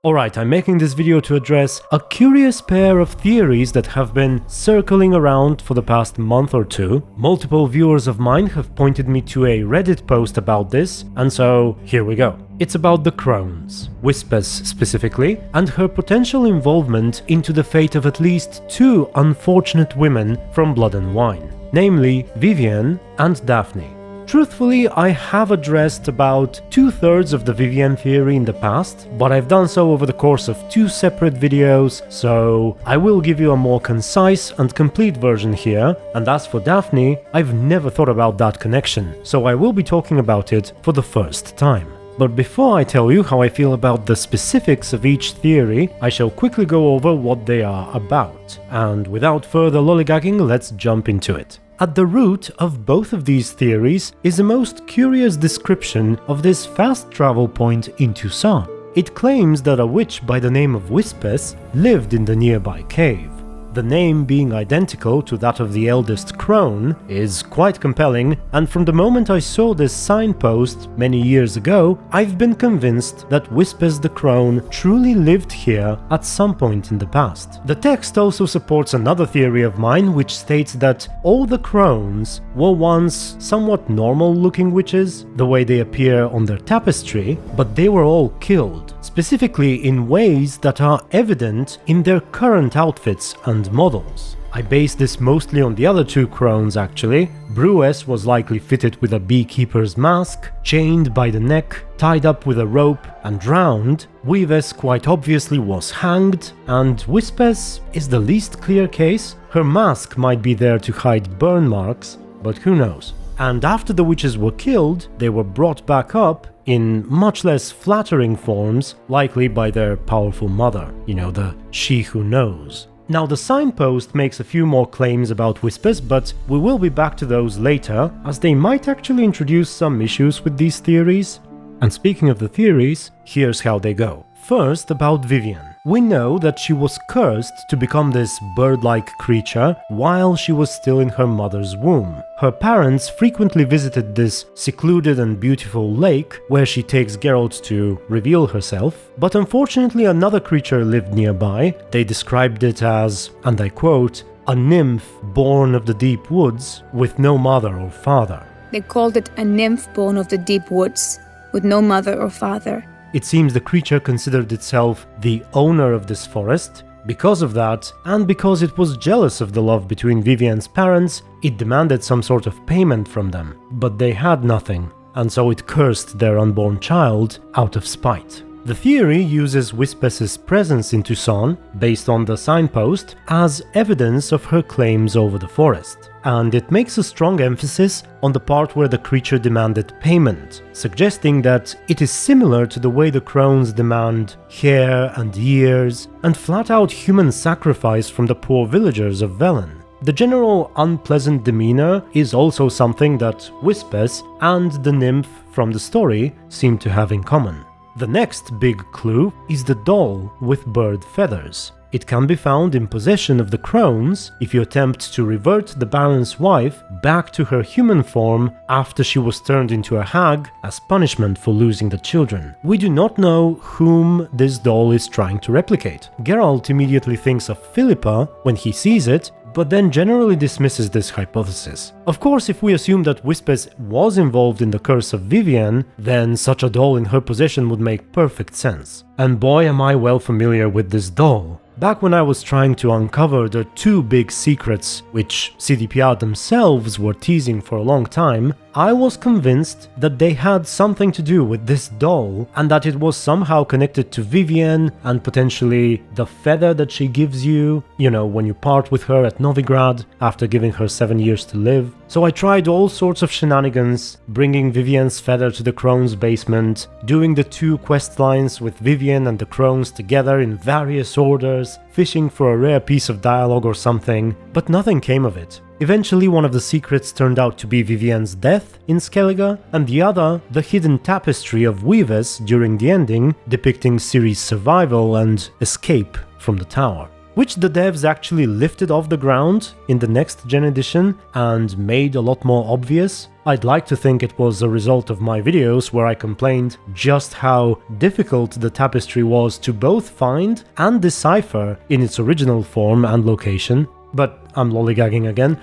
Alright, I'm making this video to address a curious pair of theories that have been circling around for the past month or two. Multiple viewers of mine have pointed me to a Reddit post about this, and so here we go. It's about the Crones, Whispess specifically, and her potential involvement into the fate of at least two unfortunate women from Blood and Wine, namely Vivienne and Daphne. Truthfully, I have addressed about 2/3 of the Vivienne theory in the past, but I've done so over the course of two separate videos, so I will give you a more concise and complete version here, and as for Daphne, I've never thought about that connection, so I will be talking about it for the first time. But before I tell you how I feel about the specifics of each theory, I shall quickly go over what they are about, and without further lollygagging, let's jump into it. At the root of both of these theories is a most curious description of this fast travel point in Toussaint. It claims that a witch by the name of Whispess lived in the nearby cave. The name being identical to that of the eldest Crone is quite compelling, and from the moment I saw this signpost many years ago, I've been convinced that Whispess the Crone truly lived here at some point in the past. The text also supports another theory of mine, which states that all the Crones were once somewhat normal-looking witches, the way they appear on their tapestry, but they were all killed, specifically in ways that are evident in their current outfits and models. I base this mostly on the other two Crones actually. Bruess was likely fitted with a beekeeper's mask, chained by the neck, tied up with a rope and drowned. Whispess quite obviously was hanged, and Whispess is the least clear case. Her mask might be there to hide burn marks, but who knows. And after the witches were killed, they were brought back up in much less flattering forms, likely by their powerful mother, the she who knows. Now the signpost makes a few more claims about Whispess, but we will be back to those later, as they might actually introduce some issues with these theories. And speaking of the theories, here's how they go. First, about Vivienne. We know that she was cursed to become this bird-like creature while she was still in her mother's womb. Her parents frequently visited this secluded and beautiful lake where she takes Geralt to reveal herself, but unfortunately another creature lived nearby. They described it as, and I quote, a nymph born of the deep woods with no mother or father. They called it a nymph born of the deep woods with no mother or father. It seems the creature considered itself the owner of this forest. Because of that, and because it was jealous of the love between Vivienne's parents, it demanded some sort of payment from them. But they had nothing, and so it cursed their unborn child out of spite. The theory uses Whispess's presence in Toussaint, based on the signpost, as evidence of her claims over the forest. And it makes a strong emphasis on the part where the creature demanded payment, suggesting that it is similar to the way the Crones demand hair and ears, and flat-out human sacrifice from the poor villagers of Velen. The general unpleasant demeanor is also something that Whispess and the nymph from the story seem to have in common. The next big clue is the doll with bird feathers. It can be found in possession of the Crones if you attempt to revert the Baron's wife back to her human form after she was turned into a hag as punishment for losing the children. We do not know whom this doll is trying to replicate. Geralt immediately thinks of Philippa when he sees it, but then generally dismisses this hypothesis. Of course, if we assume that Whispess was involved in the curse of Vivienne, then such a doll in her possession would make perfect sense. And boy am I well familiar with this doll. Back when I was trying to uncover the two big secrets which CDPR themselves were teasing for a long time, I was convinced that they had something to do with this doll and that it was somehow connected to Vivienne and potentially the feather that she gives you, when you part with her at Novigrad after giving her 7 years to live. So I tried all sorts of shenanigans, bringing Vivienne's feather to the Crone's basement, doing the two quest lines with Vivienne and the Crones together in various orders, fishing for a rare piece of dialogue or something, but nothing came of it. Eventually one of the secrets turned out to be Vivienne's death in Skellige, and the other, the hidden tapestry of Whispess during the ending, depicting Ciri's survival and escape from the tower. which the devs actually lifted off the ground in the next gen edition and made a lot more obvious. I'd like to think it was a result of my videos where I complained just how difficult the tapestry was to both find and decipher in its original form and location. But I'm lollygagging again.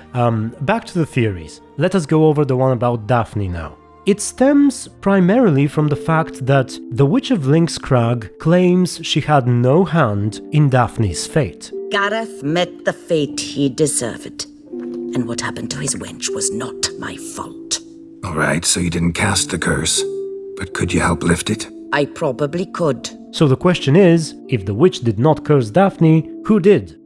Back to the theories. Let us go over the one about Daphne now. It stems primarily from the fact that the Witch of Lynx Crag claims she had no hand in Daphne's fate. Gareth met the fate he deserved, and what happened to his wench was not my fault. Alright, so you didn't cast the curse, but could you help lift it? I probably could. So the question is, if the witch did not curse Daphne, who did?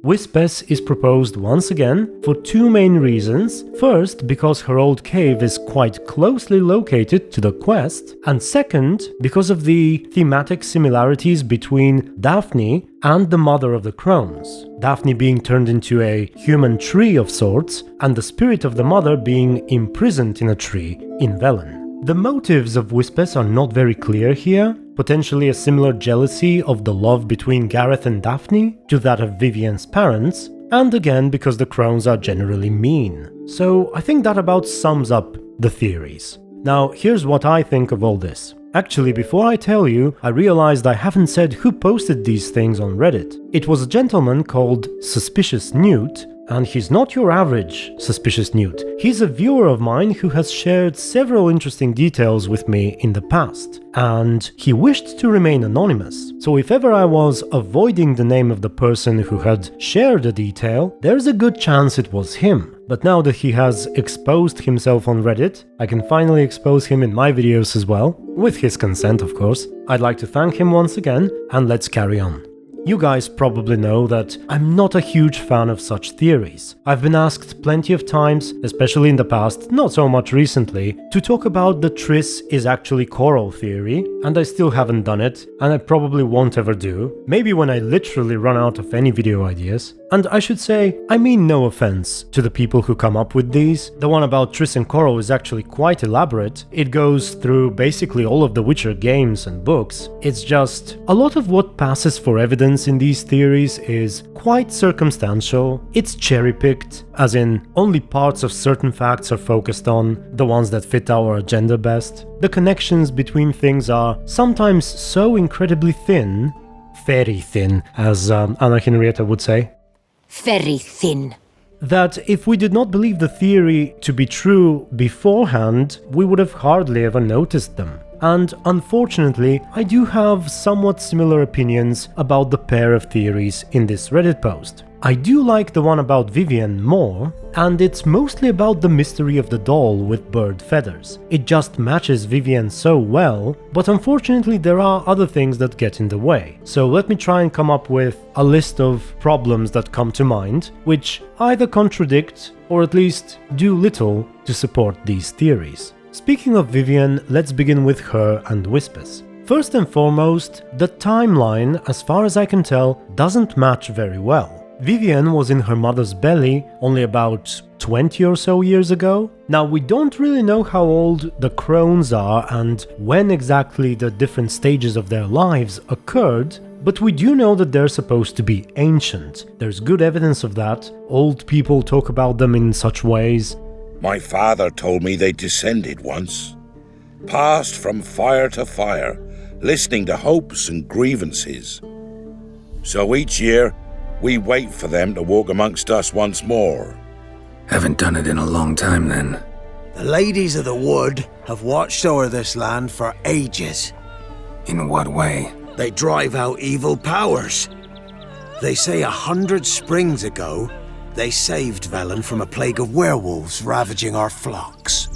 Whispess is proposed once again for two main reasons. First, because her old cave is quite closely located to the quest, and second, because of the thematic similarities between Daphne and the mother of the Crones. Daphne being turned into a human tree of sorts, and the spirit of the mother being imprisoned in a tree in Velen. The motives of Whispess are not very clear here, potentially a similar jealousy of the love between Gareth and Daphne to that of Vivienne's parents, and again because the Crones are generally mean. So I think that about sums up the theories. Now here's what I think of all this. Actually, before I tell you, I realized I haven't said who posted these things on Reddit. It was a gentleman called Suspicious Newt, and he's not your average Suspicious Newt. He's a viewer of mine who has shared several interesting details with me in the past, and he wished to remain anonymous. So if ever I was avoiding the name of the person who had shared a detail, there's a good chance it was him. But now that he has exposed himself on Reddit, I can finally expose him in my videos as well, with his consent of course. I'd like to thank him once again, and let's carry on. You guys probably know that I'm not a huge fan of such theories. I've been asked plenty of times, especially in the past, not so much recently, to talk about the Triss is actually coral theory, and I still haven't done it, and I probably won't ever do, maybe when I literally run out of any video ideas. And I should say, I mean no offense to the people who come up with these. The one about Triss and Coral is actually quite elaborate. It goes through basically all of the Witcher games and books. It's just, a lot of what passes for evidence in these theories is quite circumstantial. It's cherry-picked, as in only parts of certain facts are focused on, the ones that fit our agenda best. The connections between things are sometimes so incredibly thin, very thin, as Anna Henrietta would say. Very thin. That if we did not believe the theory to be true beforehand, we would have hardly ever noticed them. And unfortunately, I do have somewhat similar opinions about the pair of theories in this Reddit post. I do like the one about Vivienne more, and it's mostly about the mystery of the doll with bird feathers. It just matches Vivienne so well, but unfortunately there are other things that get in the way. So let me try and come up with a list of problems that come to mind, which either contradict or at least do little to support these theories. Speaking of Vivienne, let's begin with her and Whispess. First and foremost, the timeline, as far as I can tell, doesn't match very well. Vivienne was in her mother's belly only about 20 or so years ago. Now, we don't really know how old the Crones are and when exactly the different stages of their lives occurred, but we do know that they're supposed to be ancient. There's good evidence of that. Old people talk about them in such ways. My father told me they descended once, passed from fire to fire, listening to hopes and grievances. So each year, we wait for them to walk amongst us once more. Haven't done it in a long time then. The ladies of the wood have watched over this land for ages. In what way? They drive out evil powers. They say 100 springs ago, they saved Velen from a plague of werewolves ravaging our flocks.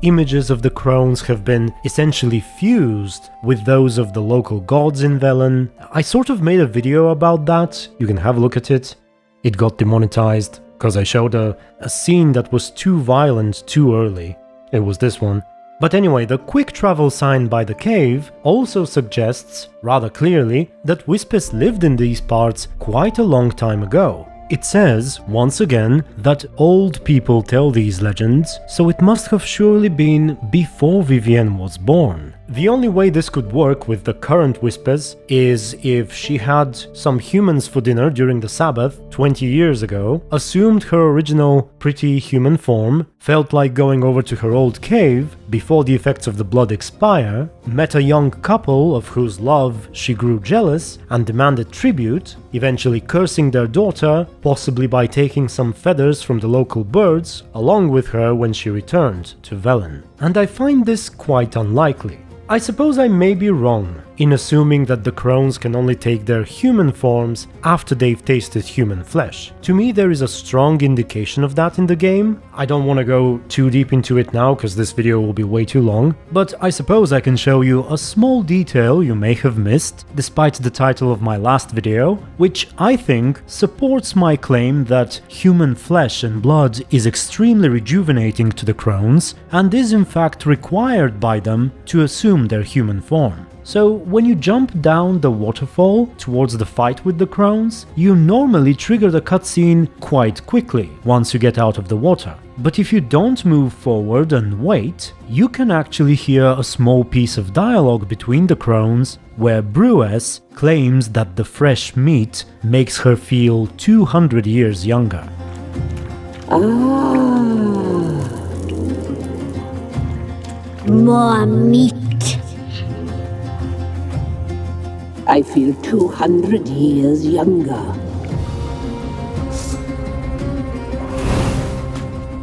Images of the Crones have been essentially fused with those of the local gods in Velen. I sort of made a video about that, you can have a look at it. It got demonetized because I showed a scene that was too violent too early. It was this one. But anyway, the quick travel sign by the cave also suggests, rather clearly, that Whispess lived in these parts quite a long time ago. It says, once again, that old people tell these legends, so it must have surely been before Vivienne was born. The only way this could work with the current Whispess is if she had some humans for dinner during the Sabbath 20 years ago, assumed her original pretty human form, felt like going over to her old cave before the effects of the blood expire, met a young couple of whose love she grew jealous and demanded tribute, eventually cursing their daughter, possibly by taking some feathers from the local birds along with her when she returned to Velen. And I find this quite unlikely. I suppose I may be wrong in assuming that the Crones can only take their human forms after they've tasted human flesh. To me, there is a strong indication of that in the game. I don't want to go too deep into it now because this video will be way too long, but I suppose I can show you a small detail you may have missed, despite the title of my last video, which I think supports my claim that human flesh and blood is extremely rejuvenating to the Crones and is in fact required by them to assume their human form. So when you jump down the waterfall towards the fight with the Crones, you normally trigger the cutscene quite quickly once you get out of the water. But if you don't move forward and wait, you can actually hear a small piece of dialogue between the Crones where Brewess claims that the fresh meat makes her feel 200 years younger. More meat. I feel 200 years younger.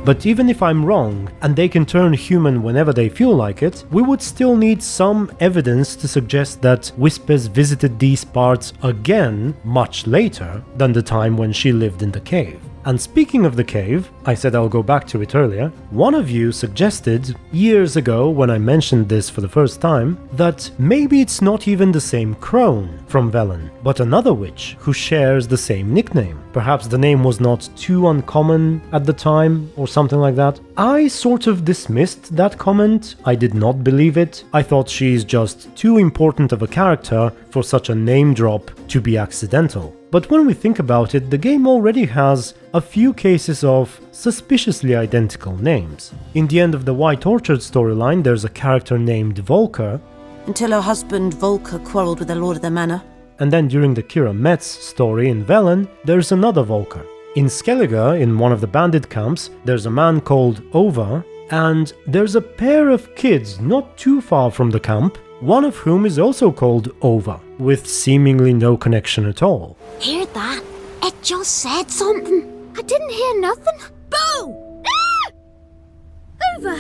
But even if I'm wrong, and they can turn human whenever they feel like it, we would still need some evidence to suggest that Whispess visited these parts again much later than the time when she lived in the cave. And speaking of the cave, I said I'll go back to it earlier, one of you suggested, years ago when I mentioned this for the first time, that maybe it's not even the same Crone from Velen, but another witch who shares the same nickname. Perhaps the name was not too uncommon at the time, or something like that. I sort of dismissed that comment, I did not believe it. I thought she's just too important of a character for such a name drop to be accidental. But when we think about it, the game already has a few cases of suspiciously identical names. In the end of the White Orchard storyline, there's a character named Volker. Until her husband Volker quarrelled with the Lord of the Manor. And then during the Kira Metz story in Velen, there's another Volker. In Skellige, in one of the bandit camps, there's a man called Ova, and there's a pair of kids not too far from the camp, one of whom is also called Ova, with seemingly no connection at all. Hear that? It just said something. I didn't hear nothing. Boo! Ah! Over!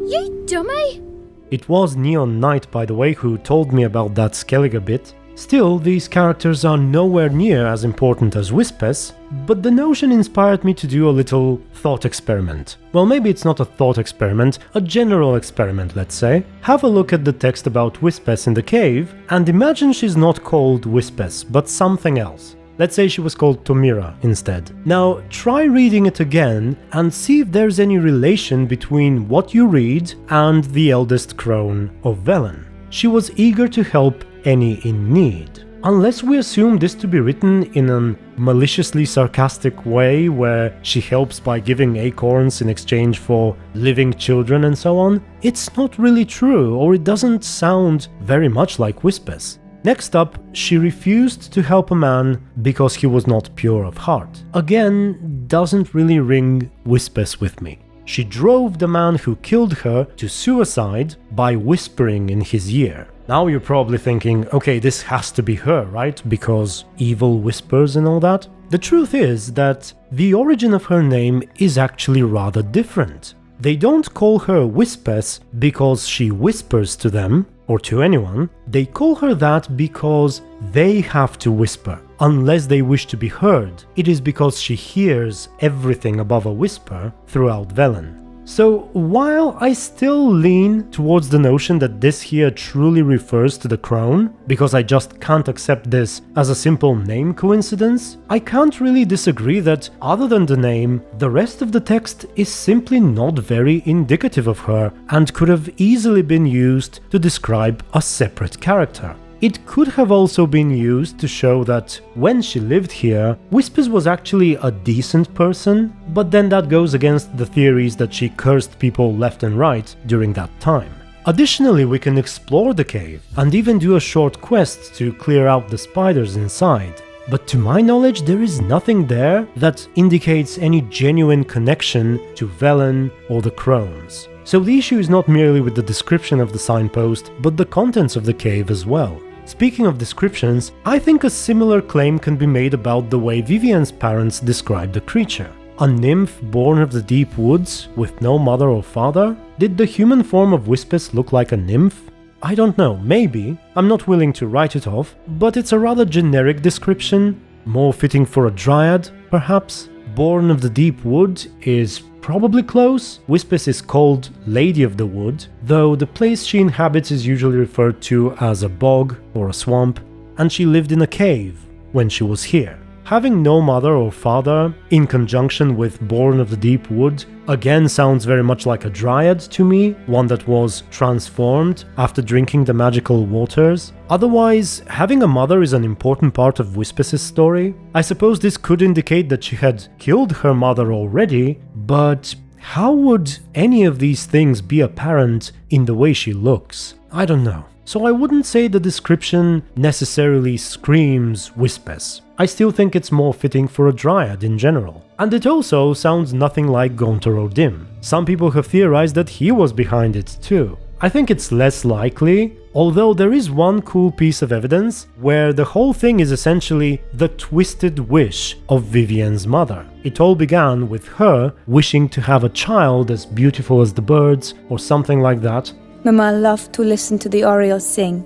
You dummy! It was Neon Knight, by the way, who told me about that Skellige bit. Still, these characters are nowhere near as important as Whispess, but the notion inspired me to do a little thought experiment. Well, maybe it's not a thought experiment, a general experiment, let's say. Have a look at the text about Whispess in the cave, and imagine she's not called Whispess, but something else. Let's say she was called Tomira instead. Now, try reading it again and see if there's any relation between what you read and the eldest crone of Velen. She was eager to help any in need. Unless we assume this to be written in a maliciously sarcastic way where she helps by giving acorns in exchange for living children and so on, it's not really true, or it doesn't sound very much like Whispess. Next up, she refused to help a man because he was not pure of heart. Again, doesn't really ring Whispess with me. She drove the man who killed her to suicide by whispering in his ear. Now you're probably thinking, okay, this has to be her, right? Because evil whispers and all that. The truth is that the origin of her name is actually rather different. They don't call her Whispess because she whispers to them, or to anyone. They call her that because they have to whisper. Unless they wish to be heard, it is because she hears everything above a whisper throughout Velen. So while I still lean towards the notion that this here truly refers to the Crone, because I just can't accept this as a simple name coincidence, I can't really disagree that other than the name, the rest of the text is simply not very indicative of her and could have easily been used to describe a separate character. It could have also been used to show that when she lived here, Whispess was actually a decent person, but then that goes against the theories that she cursed people left and right during that time. Additionally, we can explore the cave and even do a short quest to clear out the spiders inside. But to my knowledge, there is nothing there that indicates any genuine connection to Velen or the Crones. So the issue is not merely with the description of the signpost, but the contents of the cave as well. Speaking of descriptions, I think a similar claim can be made about the way Vivienne's parents described the creature. A nymph born of the deep woods, with no mother or father? Did the human form of Whispess look like a nymph? I don't know, maybe. I'm not willing to write it off, but it's a rather generic description, more fitting for a dryad, perhaps. Born of the deep wood is probably close. Whispess is called Lady of the Wood, though the place she inhabits is usually referred to as a bog or a swamp, and she lived in a cave when she was here. Having no mother or father, in conjunction with Born of the Deep Wood, again sounds very much like a dryad to me, one that was transformed after drinking the magical waters. Otherwise, having a mother is an important part of Whispess's story. I suppose this could indicate that she had killed her mother already, but how would any of these things be apparent in the way she looks? I don't know. So I wouldn't say the description necessarily screams Whispess. I still think it's more fitting for a dryad in general. And it also sounds nothing like Gaunter O'Dimm. Some people have theorized that he was behind it too. I think it's less likely, although there is one cool piece of evidence where the whole thing is essentially the twisted wish of Vivienne's mother. It all began with her wishing to have a child as beautiful as the birds or something like that. Mama loved to listen to the orioles sing.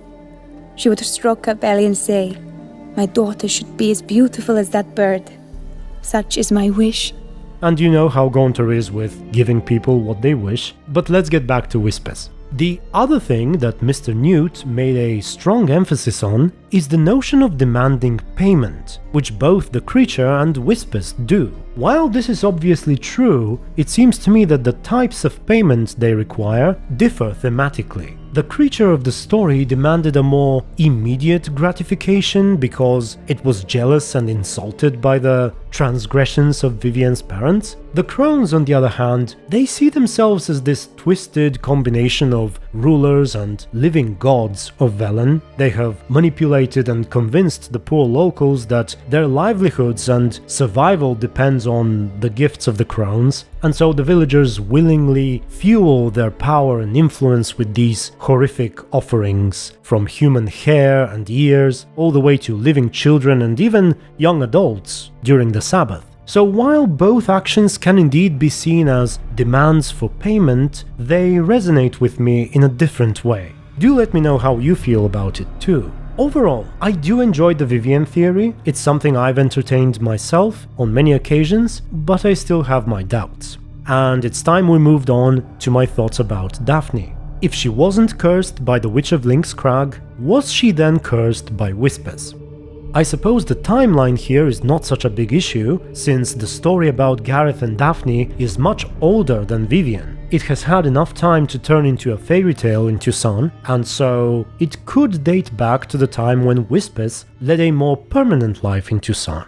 She would stroke her belly and say, "My daughter should be as beautiful as that bird. Such is my wish." And you know how Gaunter is with giving people what they wish. But let's get back to Whispess. The other thing that Mr. Newt made a strong emphasis on is the notion of demanding payment, which both the creature and Whispess do. While this is obviously true, it seems to me that the types of payment they require differ thematically. The creature of the story demanded a more immediate gratification because it was jealous and insulted by the transgressions of Vivienne's parents. The Crones, on the other hand, they see themselves as this twisted combination of rulers and living gods of Velen. They have manipulated and convinced the poor locals that their livelihoods and survival depends on the gifts of the Crones, and so the villagers willingly fuel their power and influence with these horrific offerings, from human hair and ears all the way to living children and even young adults during the Sabbath. So while both actions can indeed be seen as demands for payment, they resonate with me in a different way. Do let me know how you feel about it too. Overall, I do enjoy the Vivienne theory. It's something I've entertained myself on many occasions, but I still have my doubts. And it's time we moved on to my thoughts about Daphne. If she wasn't cursed by the Witch of Lynx Crag, was she then cursed by Whispess? I suppose the timeline here is not such a big issue, since the story about Gareth and Daphne is much older than Vivienne. It has had enough time to turn into a fairy tale in Toussaint, and so it could date back to the time when Whispess led a more permanent life in Toussaint.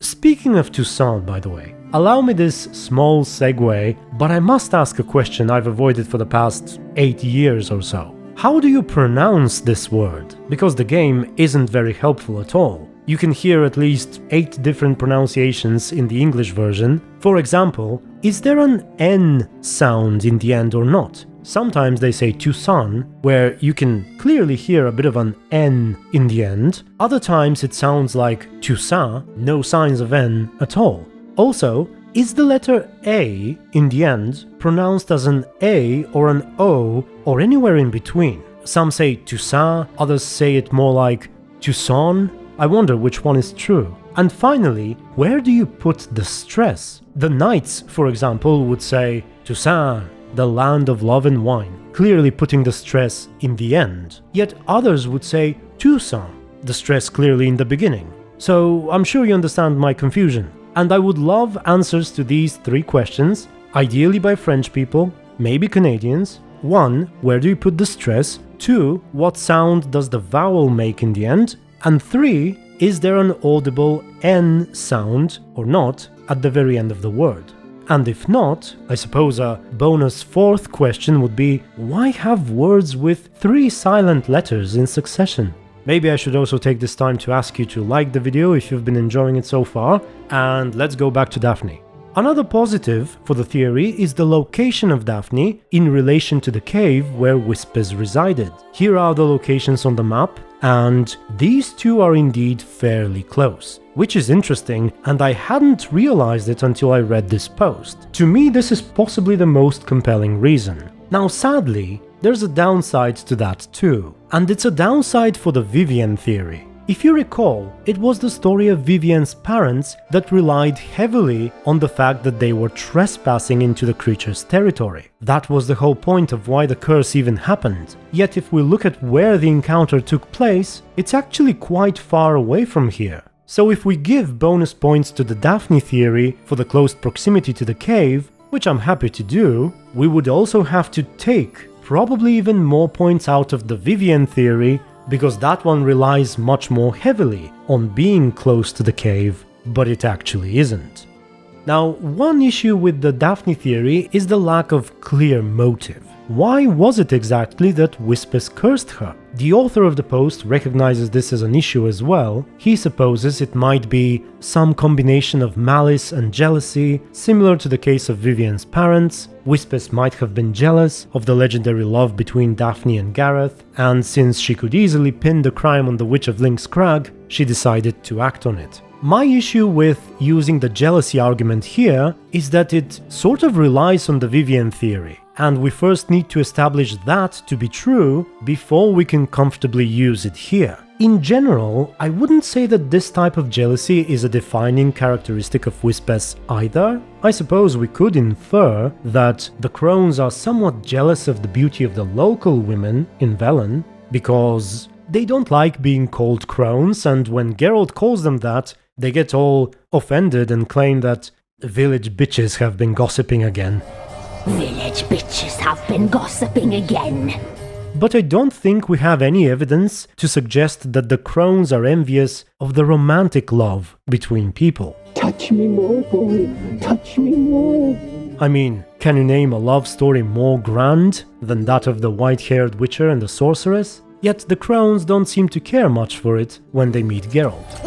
Speaking of Toussaint, by the way, allow me this small segue, but I must ask a question I've avoided for the past 8 years or so. How do you pronounce this word? Because the game isn't very helpful at all. You can hear at least 8 different pronunciations in the English version. For example, is there an N sound in the end or not? Sometimes they say Toussaint, where you can clearly hear a bit of an N in the end. Other times it sounds like Toussaint, no signs of N at all. Also, is the letter A in the end pronounced as an A or an O or anywhere in between? Some say Toussaint, others say it more like Toussaint. I wonder which one is true. And finally, where do you put the stress? The knights, for example, would say Toussaint, the land of love and wine, clearly putting the stress in the end. Yet others would say Toussaint, the stress clearly in the beginning. So I'm sure you understand my confusion. And I would love answers to these 3 questions, ideally by French people, maybe Canadians. 1. Where do you put the stress? 2. What sound does the vowel make in the end? And 3. Is there an audible N sound, or not, at the very end of the word? And if not, I suppose a bonus fourth question would be, why have words with 3 silent letters in succession? Maybe I should also take this time to ask you to like the video if you've been enjoying it so far, and let's go back to Daphne. Another positive for the theory is the location of Daphne in relation to the cave where Whispess resided. Here are the locations on the map, and these two are indeed fairly close, which is interesting, and I hadn't realized it until I read this post. To me, this is possibly the most compelling reason. Now, sadly, there's a downside to that too, and it's a downside for the Vivienne theory. If you recall, it was the story of Vivienne's parents that relied heavily on the fact that they were trespassing into the creature's territory. That was the whole point of why the curse even happened. Yet if we look at where the encounter took place, it's actually quite far away from here. So if we give bonus points to the Daphne theory for the close proximity to the cave, which I'm happy to do, we would also have to take probably even more points out of the Vivienne theory, because that one relies much more heavily on being close to the cave, but it actually isn't. Now, one issue with the Daphne theory is the lack of clear motive. Why was it exactly that Whispess cursed her? The author of the post recognizes this as an issue as well. He supposes it might be some combination of malice and jealousy, similar to the case of Vivienne's parents. Whispess might have been jealous of the legendary love between Daphne and Gareth, and since she could easily pin the crime on the Witch of Lynx Crag, she decided to act on it. My issue with using the jealousy argument here is that it sort of relies on the Vivienne theory, and we first need to establish that to be true before we can comfortably use it here. In general, I wouldn't say that this type of jealousy is a defining characteristic of Whispess either. I suppose we could infer that the Crones are somewhat jealous of the beauty of the local women in Velen, because they don't like being called Crones, and when Geralt calls them that, they get all offended and claim that village bitches have been gossiping again. Village bitches have been gossiping again. But I don't think we have any evidence to suggest that the Crones are envious of the romantic love between people. Touch me more, boy. Touch me more. I mean, can you name a love story more grand than that of the white-haired witcher and the sorceress? Yet the Crones don't seem to care much for it when they meet Geralt.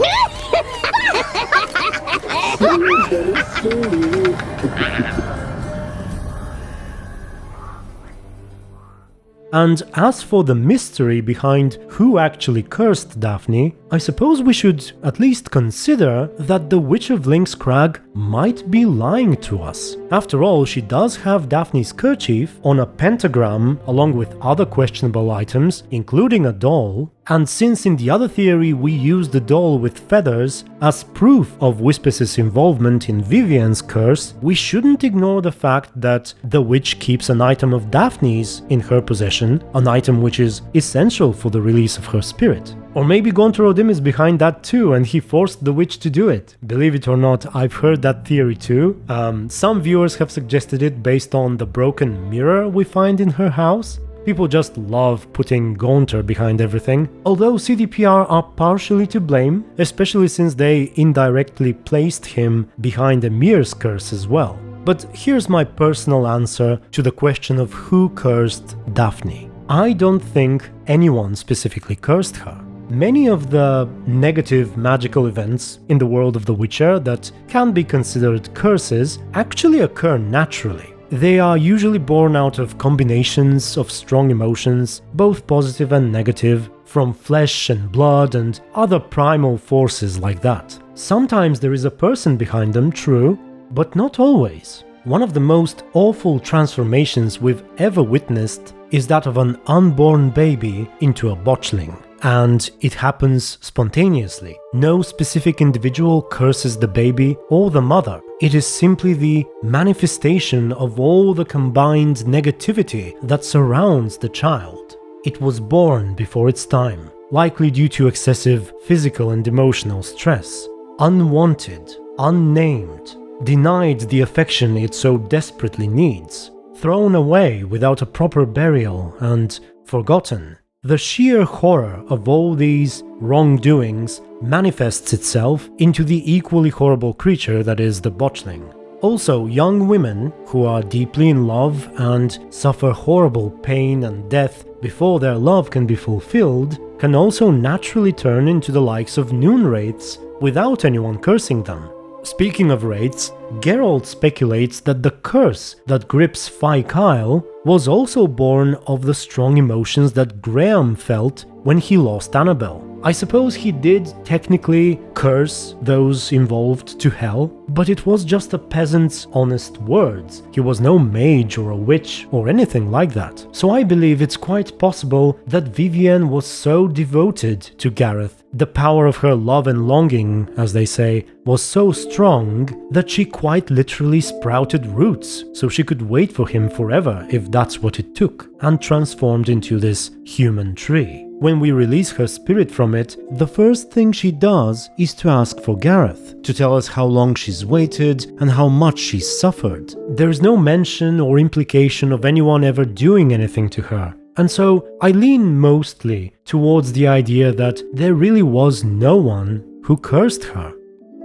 And as for the mystery behind who actually cursed Daphne, I suppose we should at least consider that the Witch of Lynx Crag might be lying to us. After all, she does have Daphne's kerchief on a pentagram along with other questionable items, including a doll, and since in the other theory we use the doll with feathers as proof of Whispess's involvement in Vivienne's curse, we shouldn't ignore the fact that the witch keeps an item of Daphne's in her possession, an item which is essential for the release of her spirit. Or maybe Gaunter O'Dimm is behind that too, and he forced the witch to do it. Believe it or not, I've heard that theory too. Some viewers have suggested it based on the broken mirror we find in her house. People just love putting Gaunter behind everything, although CDPR are partially to blame, especially since they indirectly placed him behind Emir's curse as well. But here's my personal answer to the question of who cursed Daphne. I don't think anyone specifically cursed her. Many of the negative magical events in the world of The Witcher that can be considered curses actually occur naturally. They are usually born out of combinations of strong emotions, both positive and negative, from flesh and blood and other primal forces like that. Sometimes there is a person behind them, true, but not always. One of the most awful transformations we've ever witnessed is that of an unborn baby into a botchling. And it happens spontaneously. No specific individual curses the baby or the mother. It is simply the manifestation of all the combined negativity that surrounds the child. It was born before its time, likely due to excessive physical and emotional stress. Unwanted, unnamed, denied the affection it so desperately needs, thrown away without a proper burial, and forgotten. The sheer horror of all these wrongdoings manifests itself into the equally horrible creature that is the botchling. Also, young women who are deeply in love and suffer horrible pain and death before their love can be fulfilled can also naturally turn into the likes of noon wraiths without anyone cursing them. Speaking of wraiths, Geralt speculates that the curse that grips Kyle was also born of the strong emotions that Graham felt when he lost Annabelle. I suppose he did technically curse those involved to hell, but it was just a peasant's honest words. He was no mage or a witch or anything like that. So I believe it's quite possible that Vivienne was so devoted to Gareth, the power of her love and longing, as they say, was so strong that she quite literally sprouted roots so she could wait for him forever if that's what it took, and transformed into this human tree. When we release her spirit from it, the first thing she does is to ask for Gareth, to tell us how long she's waited and how much she's suffered. There is no mention or implication of anyone ever doing anything to her. And so I lean mostly towards the idea that there really was no one who cursed her.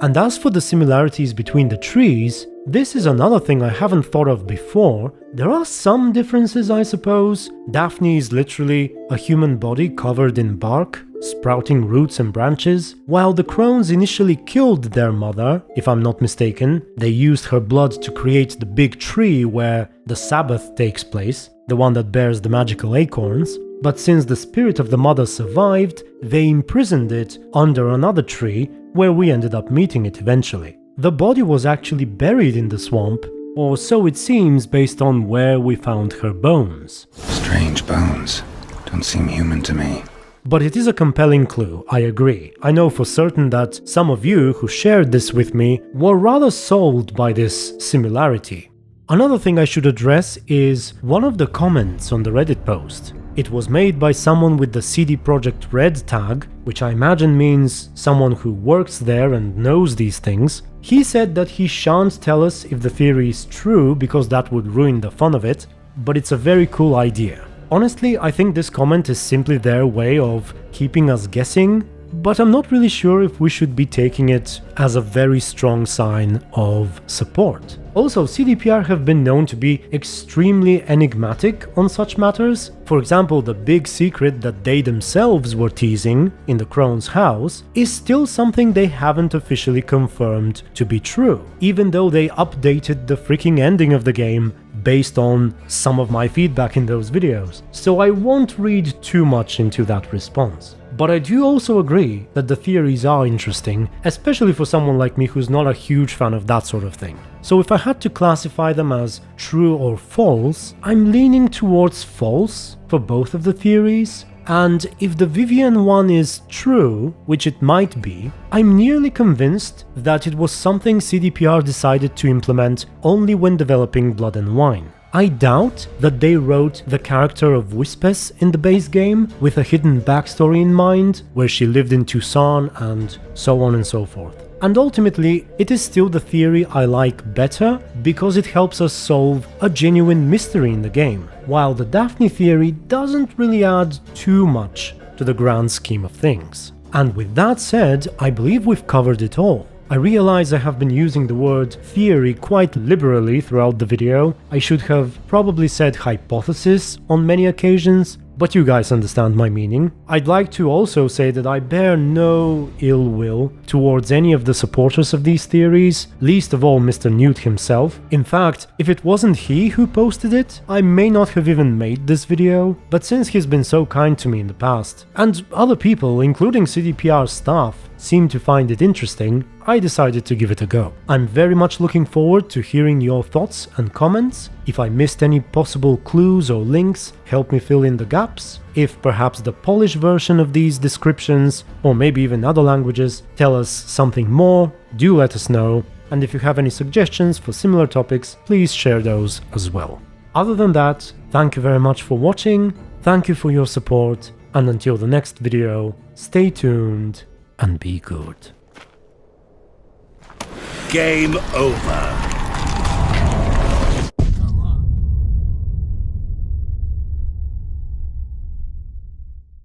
And as for the similarities between the trees, this is another thing I haven't thought of before. There are some differences, I suppose. Daphne is literally a human body covered in bark, sprouting roots and branches, while the Crones initially killed their mother, if I'm not mistaken. They used her blood to create the big tree where the Sabbath takes place, the one that bears the magical acorns. But since the spirit of the mother survived, they imprisoned it under another tree where we ended up meeting it eventually. The body was actually buried in the swamp, or so it seems based on where we found her bones. Strange bones. Don't seem human to me. But it is a compelling clue, I agree. I know for certain that some of you who shared this with me were rather sold by this similarity. Another thing I should address is one of the comments on the Reddit post. It was made by someone with the CD Projekt Red tag, which I imagine means someone who works there and knows these things. He said that he shan't tell us if the theory is true because that would ruin the fun of it, but it's a very cool idea. Honestly, I think this comment is simply their way of keeping us guessing, but I'm not really sure if we should be taking it as a very strong sign of support. Also, CDPR have been known to be extremely enigmatic on such matters. For example, the big secret that they themselves were teasing in the Crone's house is still something they haven't officially confirmed to be true, even though they updated the freaking ending of the game based on some of my feedback in those videos. So I won't read too much into that response. But I do also agree that the theories are interesting, especially for someone like me who's not a huge fan of that sort of thing. So if I had to classify them as true or false, I'm leaning towards false for both of the theories. And if the Vivienne one is true, which it might be, I'm nearly convinced that it was something CDPR decided to implement only when developing Blood and Wine. I doubt that they wrote the character of Whispess in the base game with a hidden backstory in mind, where she lived in Toussaint and so on and so forth. And ultimately, it is still the theory I like better because it helps us solve a genuine mystery in the game, while the Daphne theory doesn't really add too much to the grand scheme of things. And with that said, I believe we've covered it all. I realize I have been using the word theory quite liberally throughout the video. I should have probably said hypothesis on many occasions, but you guys understand my meaning. I'd like to also say that I bear no ill will towards any of the supporters of these theories, least of all Mr. Newt himself. In fact, if it wasn't he who posted it, I may not have even made this video, but since he's been so kind to me in the past, and other people, including CDPR staff, seem to find it interesting, I decided to give it a go. I'm very much looking forward to hearing your thoughts and comments. If I missed any possible clues or links, help me fill in the gaps. If perhaps the Polish version of these descriptions, or maybe even other languages, tell us something more, do let us know. And if you have any suggestions for similar topics, please share those as well. Other than that, thank you very much for watching, thank you for your support, and until the next video, stay tuned and be good. Game over.